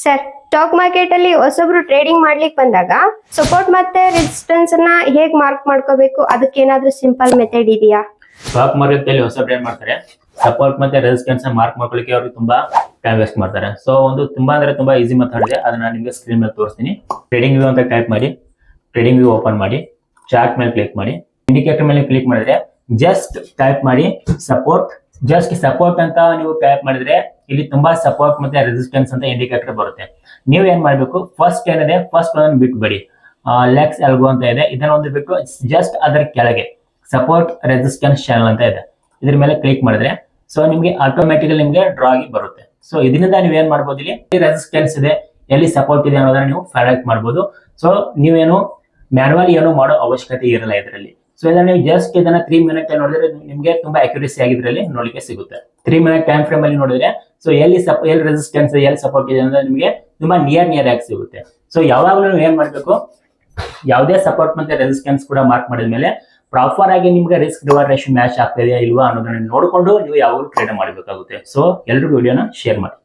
Sir, stock market ಅಲ್ಲಿ ಹೊಸಬ್ರು trading ಮಾಡ್ಲಿಕ್ಕೆ ಬಂದಾಗ ಸಪೋರ್ಟ್ ಮತ್ತೆ ರೆಸಿಸ್ಟೆನ್ಸ್ ಅನ್ನ ಹೇಗ್ ಮಾರ್ಕ್ ಮಾಡ್ಕೋಬೇಕು? ಅದಕ್ಕೆ ಏನಾದ್ರೂ ಸಿಂಪಲ್ ಮೆಥಡ್ ಇದೆಯಾ? ಸ್ಟಾಕ್ ಮಾರ್ಕೆಟ್ ಅಲ್ಲಿ ಹೊಸಬ್ರು ಏನ್ ಮಾಡ್ತಾರೆ, ಸಪೋರ್ಟ್ ಮತ್ತೆ ರೆಸಿಸ್ಟೆನ್ಸ್ ಮಾರ್ಕ್ ಮಾಡ್ಕೊಳ್ಳಿಕ್ಕೆ ಅವ್ರಿಗೆ ತುಂಬಾ ಟೈಮ್ ವೇಸ್ಟ್ ಮಾಡ್ತಾರೆ. ಸೊ ಒಂದು ತುಂಬಾ ಈಸಿ ಮೆಥಡ್ ಇದೆ, ಅದನ್ನ ನಿಮಗೆ ಸ್ಕ್ರೀನ್ ಮೇಲೆ ತೋರಿಸ್ತೀನಿ. ಟ್ರೇಡಿಂಗ್ ವ್ಯೂ ಅಂತ ಟೈಪ್ ಮಾಡಿ, ಟ್ರೇಡಿಂಗ್ ವ್ಯೂ ಓಪನ್ ಮಾಡಿ, ಚಾರ್ಟ್ ಮೇಲೆ ಕ್ಲಿಕ್ ಮಾಡಿ, ಇಂಡಿಕೇಟರ್ ಮೇಲೆ ಕ್ಲಿಕ್ ಮಾಡಿದ್ರೆ ಜಸ್ಟ್ ಟೈಪ್ ಮಾಡಿ ಸಪೋರ್ಟ್. ಜಸ್ಟ್ ಸಪೋರ್ಟ್ ಅಂತ ನೀವು ಟೈಪ್ ಮಾಡಿದ್ರೆ ಇಲ್ಲಿ ತುಂಬಾ ಸಪೋರ್ಟ್ ಮತ್ತೆ ರೆಸಿಸ್ಟೆನ್ಸ್ ಅಂತ ಇಂಡಿಕೇಟರ್ ಬರುತ್ತೆ. ನೀವು ಏನ್ ಮಾಡ್ಬೇಕು, ಫಸ್ಟ್ ಏನಿದೆ ಫಸ್ಟ್ ಅದನ್ನ ಬಿಟ್ಬಿಡಿ. ಲೆಕ್ಸ್ ಎಲ್ಗೋ ಅಂತ ಇದೆ, ಇದನ್ನ ಒಂದು ಬಿಟ್ಟು ಜಸ್ಟ್ ಅದರ ಕೆಳಗೆ ಸಪೋರ್ಟ್ ರೆಸಿಸ್ಟೆನ್ಸ್ ಚಾನಲ್ ಅಂತ ಇದೆ, ಇದ್ರ ಮೇಲೆ ಕ್ಲಿಕ್ ಮಾಡಿದ್ರೆ ಸೊ ನಿಮ್ಗೆ ಆಟೋಮೆಟಿಕಲಿ ನಿಮ್ಗೆ ಡ್ರಾ ಆಗಿ ಬರುತ್ತೆ. ಸೊ ಇದರಿಂದ ನೀವು ಏನ್ ಮಾಡ್ಬೋದು, ಇಲ್ಲಿ ರೆಸಿಸ್ಟೆನ್ಸ್ ಇದೆ, ಎಲ್ಲಿ ಸಪೋರ್ಟ್ ಇದೆ ಅನ್ನೋದನ್ನ ನೀವು ಫೈಂಡ್ ಮಾಡ್ಬೋದು. ಸೊ ನೀವೇನು ಮ್ಯಾನ್ಯುವಲಿ ಏನು ಮಾಡೋ ಅವಶ್ಯಕತೆ ಇರಲ್ಲ ಇದರಲ್ಲಿ. ಸೊ ಇದನ್ನ ನೀವು ಜಸ್ಟ್ ಇದನ್ನ 3 ಮಿನಿಟ್ ನೋಡಿದ್ರೆ ನಿಮ್ಗೆ ತುಂಬಾ ಅಕ್ಯುರೇಸಿ ಆಗಿದ್ರಲ್ಲಿ ನೋಡ್ಲಿಕ್ಕೆ ಸಿಗುತ್ತೆ. 3 ಮಿನಿಟ್ ಟೈಮ್ ಫ್ರೇಮ್ ಅಲ್ಲಿ ನೋಡಿದ್ರೆ ಸೊ ಎಲ್ಲಿ ರೆಸಿಸ್ಟೆನ್ಸ್ ಎಲ್ಲಿ ಸಪೋರ್ಟ್ ಇದೆ ಅಂದ್ರೆ ನಿಮಗೆ ತುಂಬಾ ನಿಯರ್ ಆಗಿ ಸಿಗುತ್ತೆ. ಸೊ ಯಾವಾಗಲೂ ನೀವು ಏನ್ ಮಾಡ್ಬೇಕು, ಯಾವುದೇ ಸಪೋರ್ಟ್ ಮತ್ತೆ ರೆಸಿಸ್ಟೆನ್ಸ್ ಕೂಡ ಮಾರ್ಕ್ ಮಾಡಿದ್ಮೇಲೆ ಪ್ರಾಪರ್ ಆಗಿ ನಿಮ್ಗೆ ರಿಸ್ಕ್ ರಿವಾರ್ಡ್ ರೇಷಿಯೋ ಮ್ಯಾಚ್ ಆಗ್ತಾ ಇದೆಯಾ ಇಲ್ವಾ ಅನ್ನೋದನ್ನ ನೋಡಿಕೊಂಡು ನೀವು ಯಾವಾಗಲೂ ಟ್ರೇಡ್ ಮಾಡಬೇಕಾಗುತ್ತೆ. ಸೊ ಎಲ್ರಿಗೂ ವಿಡಿಯೋನ ಶೇರ್ ಮಾಡಿ.